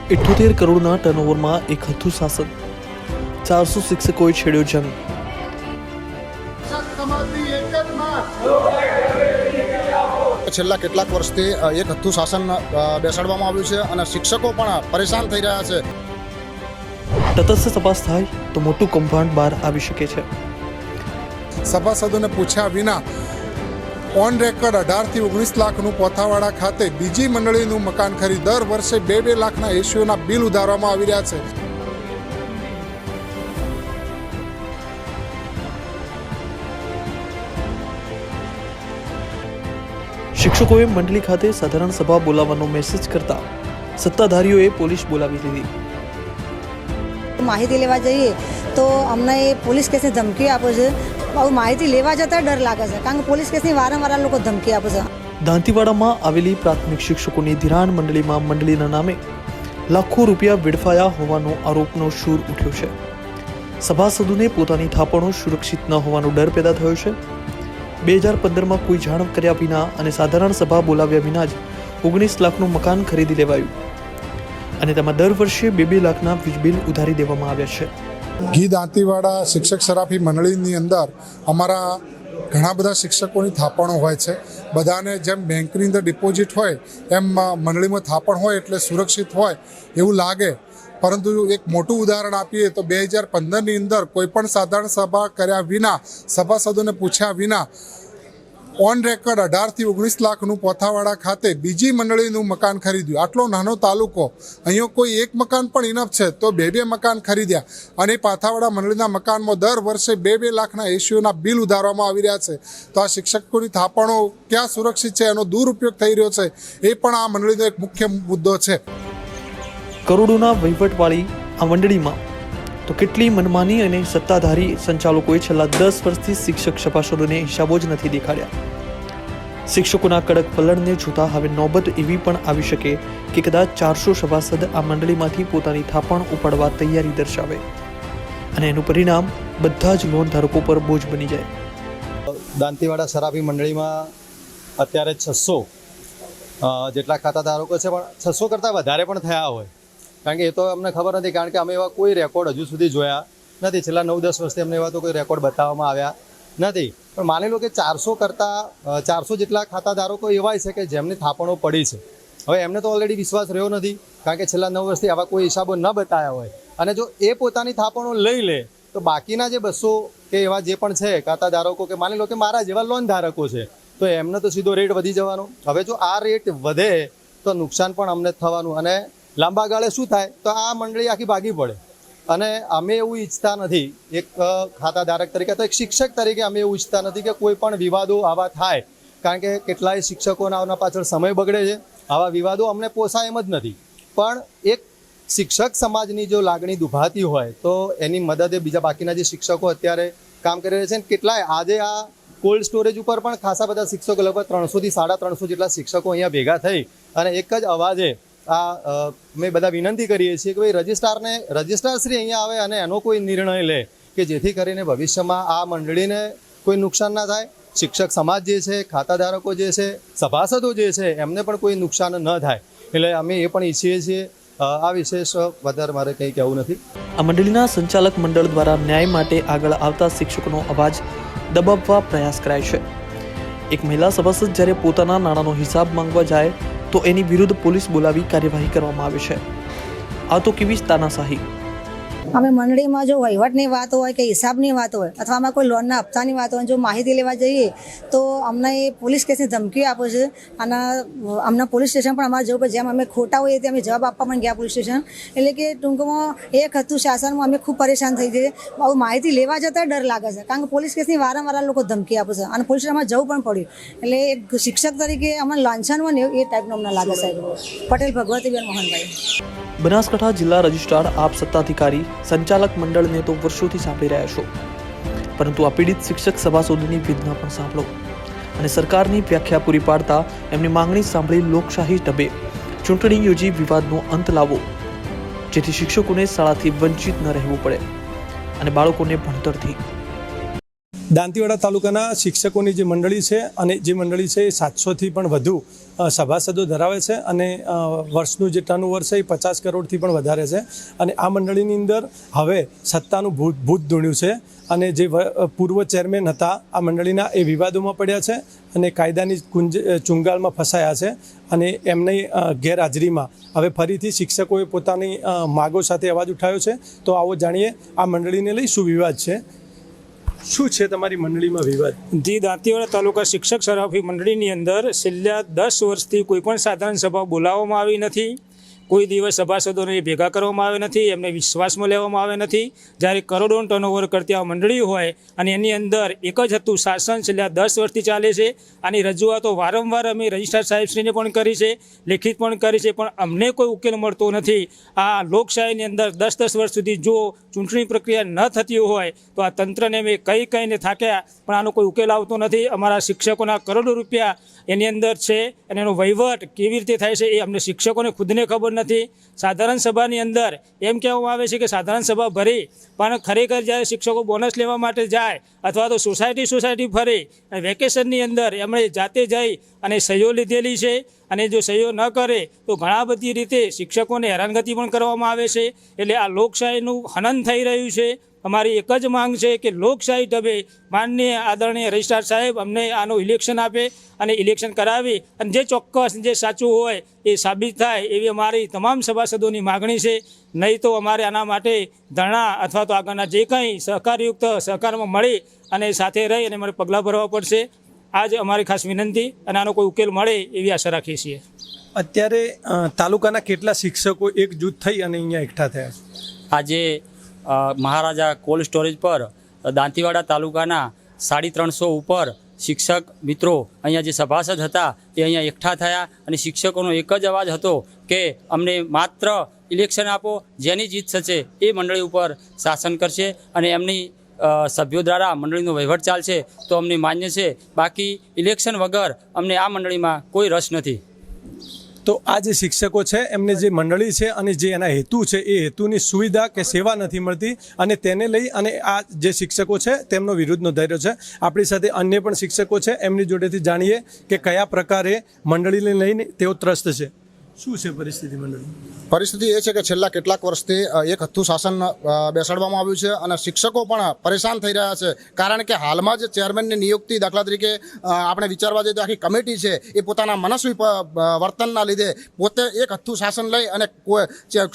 78 કરોડના ટર્નઓવરમાં એક હતું શાસન, 400 શિક્ષકોએ છેડ્યો જંગ. છેલ્લા કેટલાક વર્ષથી એક હતું શાસન બેસાડવામાં આવ્યું છે અને શિક્ષકો પણ પરેશાન થઈ રહ્યા છે. તટસ્થ તપાસ થાય તો મોટું કૌભાંડ બહાર આવી શકે છે. સભાસદોને પૂછ્યા વિના ઓન રેકોર્ડ 18 થી 19 લાખનું પોથાવાડા ખાતે બીજી મંડળીનું મકાન ખરીદ દર વર્ષે 2 લાખના એસીઓના બિલ ઉધારવામાં આવી રહ્યા છે. શિક્ષકોએ મંડળી ખાતે સાધારણ સભા બોલાવવાનો મેસેજ કરતા સત્તાધારીઓએ પોલીસ બોલાવી લીધી. માહિતી લેવા જઈએ તો અમને પોલીસ કેસની ધમકી આપે છે. માહિતી લેવા જતા ડર લાગે છે, કારણ કે પોલીસ કેસની વારંવાર લોકો ધમકી આપે છે. દાંતીવાડામાં આવેલી પ્રાથમિક શિક્ષકોની ધિરાણ મંડળીમાં મંડળીના નામે લાખો રૂપિયા વેડફાયા હોવાનો આરોપનો સૂર ઉઠ્યો છે. સભાસદોને પોતાની થાપણો સુરક્ષિત ન હોવાનો ડર પેદા થયો છે. 2015માં કોઈ જાણ કર્યા વિના અને સાધારણ સભા બોલાવ્યા વિના જ 19 લાખનું મકાન ખરીદી લેવાયું અને તેમાં દર વર્ષે 2 લાખના વીજ બિલ ઉધારી દેવામાં આવ્યા છે. ઘી દાંતીવાડા શિક્ષક સરાફી મંડળીની અંદર અમારા ઘણા બધા શિક્ષકોની થાપણો હોય છે. બધાને જેમ બેંકની અંદર ડિપોઝિટ હોય એમ મંડળીમાં થાપણ હોય એટલે સુરક્ષિત હોય એવું લાગે, પરંતુ એક મોટું ઉદાહરણ આપીએ તો 2015ની અંદર કોઈપણ સાધારણ સભા કર્યા વિના, સભાસદોને પૂછ્યા વિના ઓન રેકોર્ડ 18 થી 19 લાખનું પોથાવાડા ખાતે બીજી મંડળીનું મકાન ખરીદ્યું. આટલો નાનો તાલુકો, અહીંયા કોઈ એક મકાન પણ ઇનફ છે તો 2 મકાન ખરીદ્યા અને પાથાવાડા મંડળીના મકાનમાં દર વર્ષે 2 લાખના એસીઓના બિલ ઉધારવામાં આવી રહ્યા છે. તો આ શિક્ષકોની થાપણો ક્યાં સુરક્ષિત છે, એનો દુરુપયોગ થઈ રહ્યો છે, એ પણ આ મંડળીનો એક મુખ્ય મુદ્દો છે. કરોડોના વહીવટવાળી આ મંડળીમાં તો કેટલી મનમાની અને સત્તાધારી સંચાલકોએ છેલ્લા 10 વર્ષથી શિક્ષક સભાસદોને હિસાબો જ નથી દેખાડ્યા. શિક્ષકોના કડક વલણને જોતા હવે નોબત એવી પણ આવી શકે કે કદાચ 400 સભાસદ આ મંડળીમાંથી પોતાની થાપણ ઉપાડવા તૈયારી દર્શાવે અને એનું પરિણામ બધા જ લોન ધારકો પર બોજ બની જાય. દાંતીવાડા સરાફી મંડળીમાં અત્યારે 600 જેટલા ખાતા ધારકો છે, પણ 600 કરતાં વધારે પણ થયા હોય, કારણ કે એ તો અમને ખબર નથી, કારણ કે અમે એવા કોઈ રેકોર્ડ હજુ સુધી જોયા નથી. છેલ્લા 9-10 વર્ષથી અમને એવા તો કોઈ રેકોર્ડ બતાવવામાં આવ્યા નથી. પણ માની લો કે 400 જેટલા ખાતા ધારકો એવા છે કે જેમની થાપણો પડી છે. હવે એમને તો ઓલરેડી વિશ્વાસ રહ્યો નથી, કારણ કે છેલ્લા 9 વર્ષથી આવા કોઈ હિસાબો ન બતાવ્યા હોય, અને જો એ પોતાની થાપણો લઈ લે તો બાકીના જે 200 કે એવા જે પણ છે ખાતા ધારકો, કે માની લો કે મારા જેવા લોન ધારકો છે, તો એમને તો સીધો રેટ વધી જવાનો. હવે જો આ રેટ વધે તો નુકસાન પણ અમને થવાનું, અને લાંબા ગાળે શું થાય તો આ મંડળી આખી ભાગી પડે. અને અમે એવું ઈચ્છતા નથી, એક ખાતાધારક તરીકે, તો એક શિક્ષક તરીકે અમે એવું ઈચ્છતા નથી કે કોઈ પણ વિવાદો આવા થાય, કારણ કે કેટલાય શિક્ષકોના પાછળ સમય બગડે છે. આવા વિવાદો અમને પોસાય એમ જ નથી. પણ એક શિક્ષક સમાજની જો લાગણી દુભાતી હોય તો એની મદદે બીજા બાકીના જે શિક્ષકો અત્યારે કામ કરી રહ્યા છે, કેટલાય આજે આ કોલ્ડ સ્ટોરેજ ઉપર પણ ખાસા બધા શિક્ષકો, લગભગ 300 થી 350 જેટલા શિક્ષકો અહીંયા ભેગા થઈ અને એક જ અવાજે અમે બધા વિનંતી કરીએ છીએ કે ભાઈ રજિસ્ટ્રારશ્રી અહીંયા આવે અને એનો કોઈ નિર્ણય લે કે જેથી કરીને ભવિષ્યમાં આ મંડળીને કોઈ નુકસાન ના થાય, શિક્ષક સમાજ જે છે, ખાતાધારકો જે છે, સભાસદો જે છે, એમને પણ કોઈ નુકસાન ન થાય. એટલે અમે એ પણ ઈચ્છીએ છીએ. આ વિશેષ વધારે મારે કંઈ કહેવું નથી. આ મંડળીના સંચાલક મંડળ દ્વારા ન્યાય માટે આગળ આવતા શિક્ષકોનો અવાજ દબાવવા પ્રયાસ કરાય છે. એક મહિલા સભાસદ જ્યારે પોતાના નાણાંનો હિસાબ માંગવા જાય તો એની વિરુદ્ધ પોલીસ બોલાવી કાર્યવાહી કરવામાં આવે છે. આ તો કેવી તાનાશાહી! અમે મંડળીમાં જો વહીવટની વાત હોય કે હિસાબની વાત હોય અથવા આમાં કોઈ લોનના હપ્તાની વાત હોય, જો માહિતી લેવા જઈએ તો અમને એ પોલીસ કેસની ધમકી આપે છે. અને અમને પોલીસ સ્ટેશન પણ અમારે જવું પડે, જેમ અમે ખોટા હોઈએ તે અમે જવાબ આપવા પણ ગયા પોલીસ સ્ટેશન. એટલે કે ટૂંકમાં એક હતું શાસનમાં અમે ખૂબ પરેશાન થઈ જઈએ. માહિતી લેવા જતાં ડર લાગે છે, કારણ કે પોલીસ કેસની વારંવાર લોકો ધમકી આપે છે અને પોલીસ સ્ટેશનમાં જવું પણ પડ્યું. એટલે એક શિક્ષક તરીકે અમને લાંછન હોય ને એ ટાઈપનું અમને લાગે સાહેબ. પટેલ ભગવતીબેન મોહનભાઈ, બનાસકાંઠા જિલ્લા રજિસ્ટ્રાર આપ સત્તાધિકારી સંચાલક મંડળને તો વર્ષોથી સાંભળી રહ્યા છો, પરંતુ આ પીડિત શિક્ષક સભાસદોની વેદના પણ સાંભળો અને સરકારની વ્યાખ્યા પૂરી પાડતા એમની માંગણી સાંભળી લોકશાહી ઢબે ચૂંટણી યોજી વિવાદનો અંત લાવો, જેથી શિક્ષકોને શાળાથી વંચિત ન રહેવું પડે અને બાળકોને ભણતરથી દાંતીવાડા તાલુકાના શિક્ષકોની જે મંડળી છે અને જે મંડળી છે એ 700થી પણ વધુ સભાસદો ધરાવે છે અને વર્ષનું જે ટર્નઓવર છે એ 50 કરોડથી પણ વધારે છે અને આ મંડળીની અંદર હવે સત્તાનું ભૂત ધૂણ્યું છે અને જે પૂર્વ ચેરમેન હતા આ મંડળીના એ વિવાદોમાં પડ્યા છે અને કાયદાની ચુંગાલમાં ફસાયા છે અને એમની ગેરહાજરીમાં હવે ફરીથી શિક્ષકોએ પોતાની માગો સાથે અવાજ ઉઠાવ્યો છે. તો આવો જાણીએ આ મંડળીને લઈ શું વિવાદ છે. શું છે તમારી મંડળીમાં વિવાદ? જી, દાંતીવાડા તાલુકા શિક્ષક સરાફી મંડળીની અંદર છેલ્લા 10 વર્ષથી કોઈ પણ સાધારણ સભા બોલાવવામાં આવી નથી. કોઈ દિવસ સભાસદોને ભેગા કરવામાં આવે નથી, એમને વિશ્વાસમાં લેવામાં આવે નથી. જ્યારે કરોડોનું ટર્નઓવર કરતી આ મંડળી હોય અને એની અંદર એક જ હતું શાસન છેલ્લા 10 વર્ષથી ચાલે છે. આની રજૂઆતો વારંવાર અમે રજિસ્ટ્રાર સાહેબશ્રીને પણ કરી છે, લેખિત પણ કરી છે, પણ અમને કોઈ ઉકેલ મળતો નથી. આ લોકશાહીની અંદર 10 વર્ષ સુધી જો ચૂંટણી પ્રક્રિયા ન થતી હોય તો આ તંત્રને અમે કહીને થાક્યા, પણ આનો કોઈ ઉકેલ આવતો નથી. અમારા શિક્ષકોના કરોડો રૂપિયા એની અંદર છે અને એનો વહીવટ કેવી રીતે થાય છે એ અમને શિક્ષકોને ખુદને ખબર નથી. સાધારણ સભાની અંદર એમ કહેવામાં આવે છે કે સાધારણ સભા ભરી, પણ ખરેખર જ્યારે શિક્ષકો બોનસ લેવા માટે જાય અથવા તો સોસાયટી ફરે અને વેકેશનની અંદર એમણે જાતે જઈ અને સહીઓ લીધેલી છે અને જો સહીઓ ન કરે તો ઘણા બધી રીતે શિક્ષકોને હેરાનગતિ પણ કરવામાં આવે છે. એટલે આ લોકશાહીનું હનન થઈ રહ્યું છે. અમારી એક જ માંગ છે કે લોકશાહી ઢબે માનનીય આદરણીય રજિસ્ટ્રાર સાહેબ અમને આનું ઇલેક્શન આપે અને ઇલેક્શન કરાવી અને જે ચોક્કસ જે સાચું હોય એ સાબિત થાય એવી અમારી તમામ સભાસદોની માગણી છે. નહીં તો અમારે આના માટે ધરણા અથવા તો આગળના જે કંઈ સહકારયુક્ત સહકારમાં મળી અને સાથે રહી અને અમારે પગલાં ભરવા પડશે. આ જ અમારી ખાસ વિનંતી અને આનો કોઈ ઉકેલ મળે એવી આશા રાખીએ છીએ. અત્યારે તાલુકાના કેટલા શિક્ષકો એકજૂથ થઈ અને અહીંયા એકઠા થયા છે? આજે મહારાજા કોલ્ડ સ્ટોરેજ પર દાંતીવાડા તાલુકાના 350 ઉપર શિક્ષક મિત્રો અહીંયા જે સભાસદ હતા એ અહીંયા એકઠા થયા અને શિક્ષકોનો એક જ અવાજ હતો કે અમને માત્ર ઇલેક્શન આપો, જેની જીત થશે એ મંડળી ઉપર શાસન કરશે અને એમની સભ્યો દ્વારા મંડળીનો વહીવટ ચાલશે તો અમને માન્ય છે. બાકી ઇલેક્શન વગર અમને આ મંડળીમાં કોઈ રસ નથી. તો આ જે શિક્ષકો છે એમને જે મંડળી છે અને જે એના હેતુ છે એ હેતુની સુવિધા કે સેવા નથી મળતી અને તેને લઈ અને આ જે શિક્ષકો છે તેમનો વિરોધ નોંધાઈ રહ્યો છે. આપણી સાથે અન્ય પણ શિક્ષકો છે, એમની જોડેથી જાણીએ કે કયા પ્રકારે મંડળીને લઈને તેઓ ત્રસ્ત છે. શું છે પરિસ્થિતિ મંડળી? પરિસ્થિતિ એ છે કે છેલ્લા કેટલાક વર્ષથી એક હથ્થું શાસન બેસાડવામાં આવ્યું છે અને શિક્ષકો પણ પરેશાન થઈ રહ્યા છે. કારણ કે હાલમાં જે ચેરમેનની નિયુક્તિ, દાખલા તરીકે આપણે વિચારવા જઈએ તો આખી કમિટી છે એ પોતાના મનસ્વી વર્તનના લીધે પોતે એક હથ્થું શાસન લઈ અને કોઈ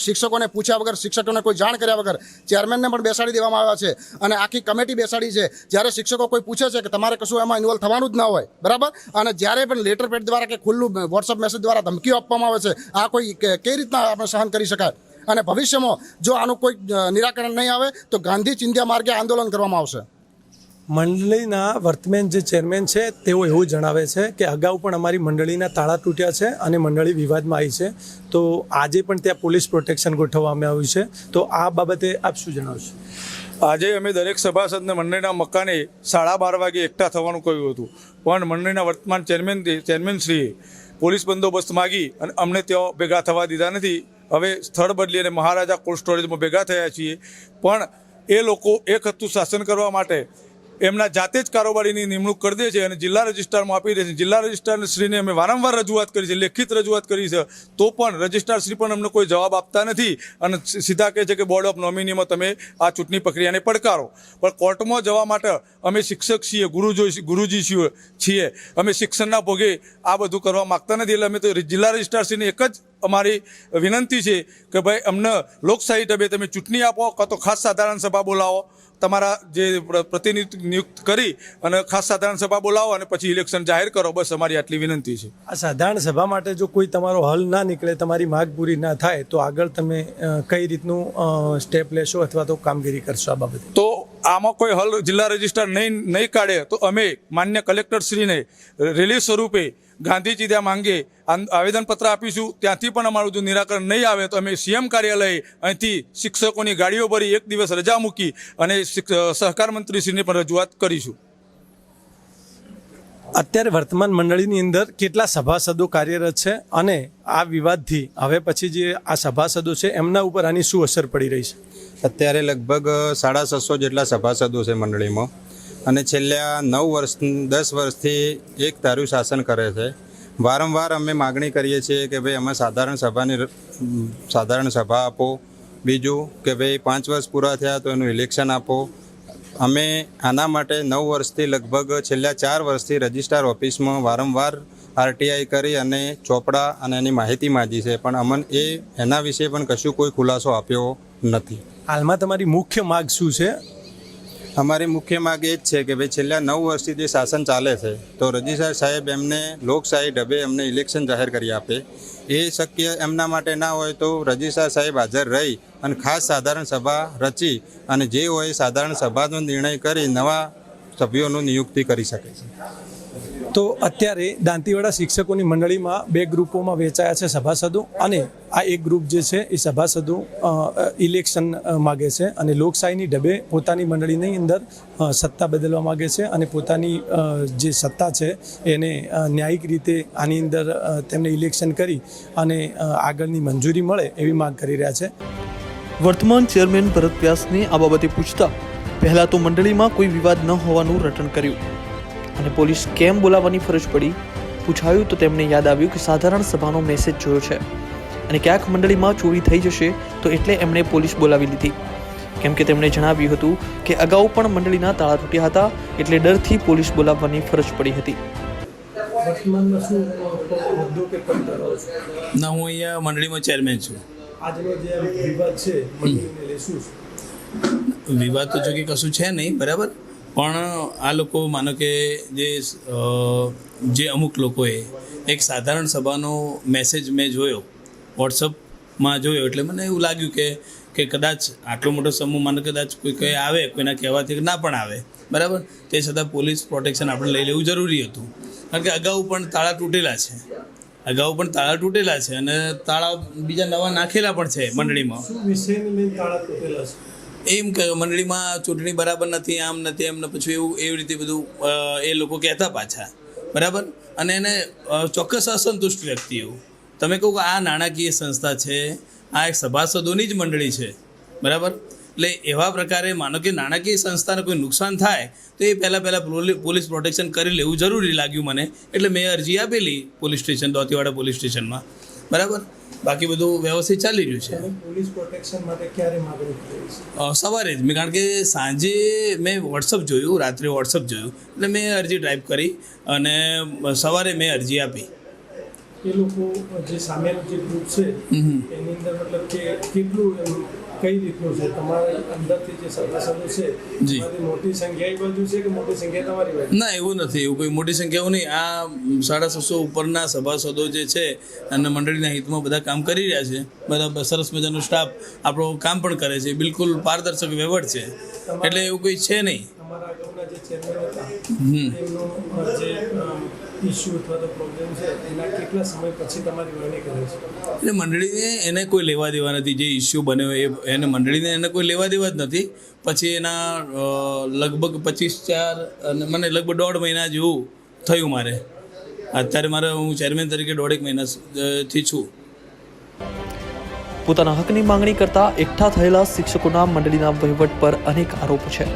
શિક્ષકોને પૂછ્યા વગર, શિક્ષકોને કોઈ જાણ કર્યા વગર ચેરમેનને પણ બેસાડી દેવામાં આવ્યા છે અને આખી કમિટી બેસાડી છે. જ્યારે શિક્ષકો કોઈ પૂછે છે કે તમારે કશું એમાં ઇન્વોલ્વ થવાનું જ ના હોય, બરાબર, અને જ્યારે પણ લેટર પેડ દ્વારા કે ખુલ્લું વોટ્સઅપ મેસેજ દ્વારા ધમકીઓ આપવામાં આવે છે, આ કોઈ કઈ રીતના આપણે સહન કરી શકાય? અને ભવિષ્યમાં જો આનું કોઈ નિરાકરણ નહીં આવે તો ગાંધી ચિંધ્યા માર્ગે આંદોલન કરવામાં આવશે. મંડળીના વર્તમાન જે ચેરમેન છે તેઓ એવું જણાવે છે કે અગાઉ પણ અમારી મંડળીના તાળા તૂટ્યા છે અને મંડળી વિવાદમાં આવી છે, તો આજે પણ ત્યાં પોલીસ પ્રોટેક્શન ગોઠવવામાં આવ્યું છે. તો આ બાબતે આપ શું જણાવશો? આજે અમે દરેક સભાસદને મંડળીના મકાને 12:30 વાગે એકઠા થવાનું કહ્યું હતું, પણ મંડળીના વર્તમાન ચેરમેનશ્રીએ પોલીસ બંદોબસ્ત માગી અને અમને ત્યાં ભેગા થવા દીધા નથી. હવે સ્થળ બદલી અને મહારાજા કોલ્ડ સ્ટોરેજમાં ભેગા થયા છીએ, પણ એ લોકો એક હથ્થું શાસન કરવા માટે એમના જાતે જ કારોબારીની નિમણૂક કરી દે છે અને જિલ્લા રજિસ્ટ્રારમાં આપી દે છે. જિલ્લા રજિસ્ટ્રારશ્રીને અમે વારંવાર રજૂઆત કરી છે, લેખિત રજૂઆત કરી છે, તો પણ રજિસ્ટ્રારશ્રી પણ અમને કોઈ જવાબ આપતા નથી અને સીધા કહે છે કે બોર્ડ ઓફ નોમિનીમાં તમે આ ચૂંટણી પ્રક્રિયાને પડકારો. પણ કોર્ટમાં જવા માટે અમે શિક્ષક છીએ, ગુરુજી છીએ, અમે શિક્ષણના ભોગે આ બધું કરવા માગતા નથી. એટલે અમે તો જિલ્લા રજિસ્ટ્રારશ્રીને એક જ અમારી વિનંતી છે કે ભાઈ અમને લોકશાહી ઢબે તમે ચૂંટણી આપો કાં તો ખાસ સાધારણ સભા બોલાવો, તમારા જે પ્રતિનિધિ નિયુક્ત કરી અને ખાસ સાધારણ સભા બોલાવો અને પછી ઇલેક્શન જાહેર કરો. બસ અમારી આટલી વિનંતી છે. આ સાધારણ સભા માટે જો કોઈ તમારો હલ ના નીકળે, તમારી માગ પૂરી ના થાય, તો આગળ તમે કઈ રીતનું સ્ટેપ લેશો અથવા તો કામગીરી કરશો આ બાબતે? તો આમાં કોઈ હલ જિલ્લા રજિસ્ટ્રાર નહીં કાઢે તો અમે માન્ય કલેક્ટરશ્રીને રેલી સ્વરૂપે ગાંધી ચિંધ્યા માંગે આવેદનપત્ર આપીશું. ત્યાંથી પણ અમારું જો નિરાકરણ નહીં આવે તો અમે સીએમ કાર્યાલય અહીંથી શિક્ષકોની ગાડીઓ ભરી 1 દિવસ રજા મૂકી અને સહકાર મંત્રીશ્રીને પણ રજૂઆત કરીશું. અત્યારે વર્તમાન મંડળીની અંદર કેટલા સભાસદો કાર્યરત છે અને આ વિવાદથી હવે પછી જે આ સભાસદો છે એમના ઉપર આની શું અસર પડી રહી છે? અત્યારે લગભગ 650 જેટલા સભાસદો છે મંડળીમાં અને છેલ્લા 10 વર્ષથી એક ધાર્યું શાસન કરે છે. વારંવાર અમે માગણી કરીએ છીએ કે ભાઈ અમે સાધારણ સભા આપો. બીજું કે ભાઈ 5 વર્ષ પૂરા થયા તો એનું ઇલેક્શન આપો. અમે આના માટે 9 વર્ષથી લગભગ છેલ્લા 4 વર્ષથી રજિસ્ટ્રાર ઓફિસમાં વારંવાર આરટીઆઈ કરી અને ચોપડા અને એની માહિતી માંગી છે, પણ અમને એના વિશે પણ કશું કોઈ ખુલાસો આપ્યો નથી. હાલમાં તમારી મુખ્ય માગ શું છે? અમારી મુખ્ય માગ એ જ છે કે ભાઈ છેલ્લા 9 વર્ષથી જે શાસન ચાલે છે તો રજિસ્ટ્રાર સાહેબ એમને લોકશાહી ઢબે એમને ઇલેક્શન જાહેર કરી આપે. એ શક્ય એમના માટે ના હોય તો રજિસ્ટ્રાર સાહેબ હાજર રહી અને ખાસ સાધારણ સભા રચી અને જે હોય સાધારણ સભાનો નિર્ણય કરી નવા સભ્યોનું નિયુક્તિ કરી શકે છે. તો અત્યારે દાંતીવાડા શિક્ષકોની મંડળીમાં 2 ગ્રુપોમાં વહેંચાયા છે સભાસદો, અને આ એક ગ્રુપ જે છે એ સભાસદો ઇલેક્શન માગે છે અને લોકશાહીની ઢબે પોતાની મંડળીની અંદર સત્તા બદલવા માગે છે અને પોતાની જે સત્તા છે એને ન્યાયિક રીતે આની અંદર તેમને ઇલેક્શન કરી અને આગળની મંજૂરી મળે એવી માંગ કરી રહ્યા છે. વર્તમાન ચેરમેન ભરત વ્યાસને આ બાબતે પૂછતા પહેલા તો મંડળીમાં કોઈ વિવાદ ન હોવાનું રટણ કર્યું અને પોલીસ કેમ બોલાવવાની ફરજ પડી પૂછાયું તો તેમને યાદ આવ્યું કે સાધારણ સભાનો મેસેજ જોયો છે અને ક્યાંક મંડળીમાં ચોરી થઈ જશે તો એટલે એમણે પોલીસ બોલાવી લીધી, કેમ કે તેમણે જણાવ્યું હતું કે અગાઉ પણ મંડળીના તાળા તૂટ્યા હતા એટલે ડરથી પોલીસ બોલાવવાની ફરજ પડી હતી. વર્તમાનમાં શું મુદ્દો કે ના, હું અહીંયા મંડળીમાં ચેરમેન છું. આજનો જે વિવાદ છે મંડળીને લઈ શું વિવાદ તો જો કે કશું છે નહીં, બરાબર, પણ આ લોકો માનો કે જે અમુક લોકોએ એક સાધારણ સભાનો મેસેજ મેં જોયો, વોટ્સઅપમાં જોયો, એટલે મને એવું લાગ્યું કે કદાચ આટલો મોટો સમૂહ માનો કદાચ કોઈ કંઈ આવે, કોઈના કહેવાથી ના પણ આવે, બરાબર, તે છતાં પોલીસ પ્રોટેક્શન આપણે લઈ લેવું જરૂરી હતું. કારણ કે અગાઉ પણ તાળા તૂટેલા છે અને તાળા બીજા નવા નાખેલા પણ છે મંડળીમાં. એમ કે મંડળીમાં ચૂંટણી બરાબર નથી, આમ નથી, એમને પછી એવી રીતે બધું એ લોકો કહેતા પાછા, બરાબર. અને એને ચોક્કસ અસંતુષ્ટ વ્યક્તિઓ, તમે કહો કે આ નાણાકીય સંસ્થા છે, આ એક સભાસદોની જ મંડળી છે, બરાબર, એટલે એવા પ્રકારે માનો કે નાણાકીય સંસ્થાને કોઈ નુકસાન થાય તો એ પહેલાં પોલીસ પ્રોટેક્શન કરી લેવું જરૂરી લાગ્યું મને, એટલે મેં અરજી આપેલી પોલીસ સ્ટેશન, દાંતીવાડા પોલીસ સ્ટેશનમાં, બરાબર. બાકી બધું વ્યવસ્થિત ચાલી રહ્યું છે. પોલીસ પ્રોટેક્શન માટે ક્યારે માગણી કરી? સવારે જ મેં, કારણ કે સાંજે મેં વોટ્સઅપ જોયું, રાત્રે વોટ્સઅપ જોયું, એટલે મેં અરજી ટાઈપ કરી અને સવારે મેં અરજી આપી. એ લોકો જે સામેનું જે ગ્રુપ છે એની અંદર મતલબ કે કેટલું કઈ રીતનું છે તમારા અંદરથી જે સભાસદો છે એમાંથી મોટી સંખ્યા એ બાજુ છે કે મોટી સંખ્યા તમારી બાજુ? ના, એવું નથી, એવું કોઈ મોટી સંખ્યાઓ નહીં. આ 650 ઉપરના સભાસદો જે છે અને મંડળીના હિતમાં બધા કામ કરી રહ્યા છે, બધા સરસ મજાનો સ્ટાફ આપણો કામ પણ કરે છે, બિલકુલ પારદર્શક વહીવટ છે, એટલે એવું કોઈ છે નહીં. તમારા અગાઉના જે ચેરમેન હતા એમનો જે ઇસ્યુ અથવા તો પ્રોબ્લેમ છે એના કેટલા સમય પછી તમારી વરણી કરે છે? એટલે મંડળીને એને કોઈ લેવા દેવા નથી. જે ઇસ્યુ બન્યો એને મંડળીને એને કોઈ લેવા દેવા જ નથી. પછી એના લગભગ 25-4 અને મને લગભગ 1.5 મહિના જેવું થયું મારે. અત્યારે હું ચેરમેન તરીકે 1.5 મહિનાથી છું. પોતાના હકની માંગણી કરતા એકઠા થયેલા શિક્ષકોના મંડળીના વહીવટ પર અનેક આરોપ છે,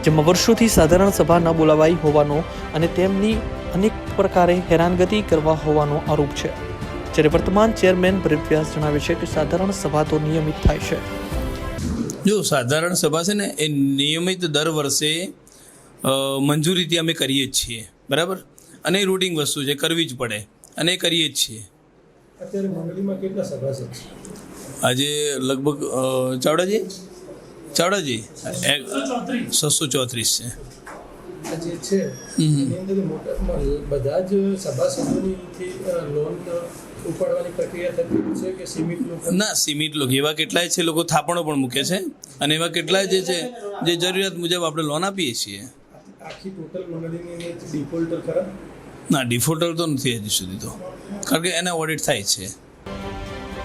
જેમાં વર્ષોથી સાધારણ સભા ન બોલાવાઈ હોવાનો અને તેમની અનેક પ્રકારે હેરાનગતિ કરવા હોવાનો આરોપ છે. જ્યારે વર્તમાન ચેરમેન ભરત વ્યાસ જણાવે છે કે સાધારણ સભા તો નિયમિત થાય છે. જો સાધારણ સભા છે ને એ નિયમિત દર વર્ષે મંજૂરીથી અમે કરીએ જ છીએ, બરાબર, અને એ રૂટિન વસ્તુ છે, કરવી જ પડે અને એ કરીએ જ છીએ. અત્યારે મંડળીમાં કેટલા સભાસદ છે? આજે લગભગ ચાવડાજી 634 છે. આ જે છે એની અંદર બધા જ સભાસદોની લોન ઉપાડવાની પ્રક્રિયા થતી છે કે સીમિત લોકો? ના, સીમિત લોકો, એવા કેટલાય છે લોકો થાપણો પણ મૂકે છે અને એવા કેટલાય જે છે જે જરૂરિયાત મુજબ આપણે લોન આપીએ છીએ. આખી ટોટલ મંડળીની ડિફોલ્ટર ખરા? ના, ડિફોલ્ટર તો નથી હજી સુધી તો, કારણ કે એના ઓડિટ થાય છે.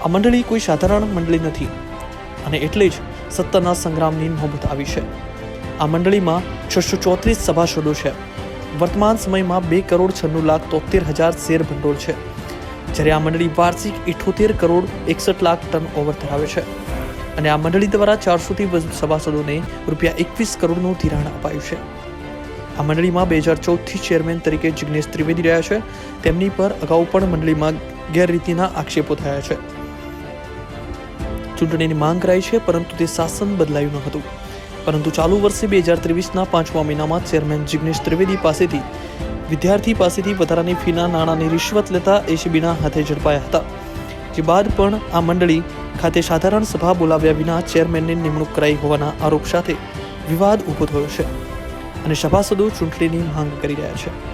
આ મંડળી કોઈ સાધારણ મંડળી નથી અને એટલે જ સત્તાના સંગ્રામની નોબત આવી છે. આ મંડળીમાં 634 સભાસદો છે. વર્તમાન સમયમાં 2,96,73,000 શેર ભંડોળ છે, જ્યારે આ મંડળી વાર્ષિક 78,61,00,000 ટર્ન ઓવર ધરાવે છે અને આ મંડળી દ્વારા 400થી વધુ સભાસદોને ₹21 કરોડનું ધિરાણ અપાયું છે. આ મંડળીમાં 2014થી ચેરમેન તરીકે જિગ્નેશ ત્રિવેદી રહ્યા છે. તેમની પર અગાઉ પણ મંડળીમાં ગેરરીતિના આક્ષેપો થયા છે. ચૂંટણીની માંગ કરાઈ છે, પરંતુ તે શાસન બદલાયું ન હતું. પરંતુ ચાલુ વર્ષે 2023ના 5મા મહિનામાં ચેરમેન જિગ્નેશ ત્રિવેદી પાસેથી વિદ્યાર્થી પાસેથી વધારાની ફીના નાણાંની રિશ્વત લેતા એસીબીના હાથે ઝડપાયા હતા. જે બાદ પણ આ મંડળી ખાતે સાધારણ સભા બોલાવ્યા વિના ચેરમેનની નિમણૂક કરાઈ હોવાના આરોપ સાથે વિવાદ ઊભો થયો છે અને સભાસદો ચૂંટણીની માંગ કરી રહ્યા છે.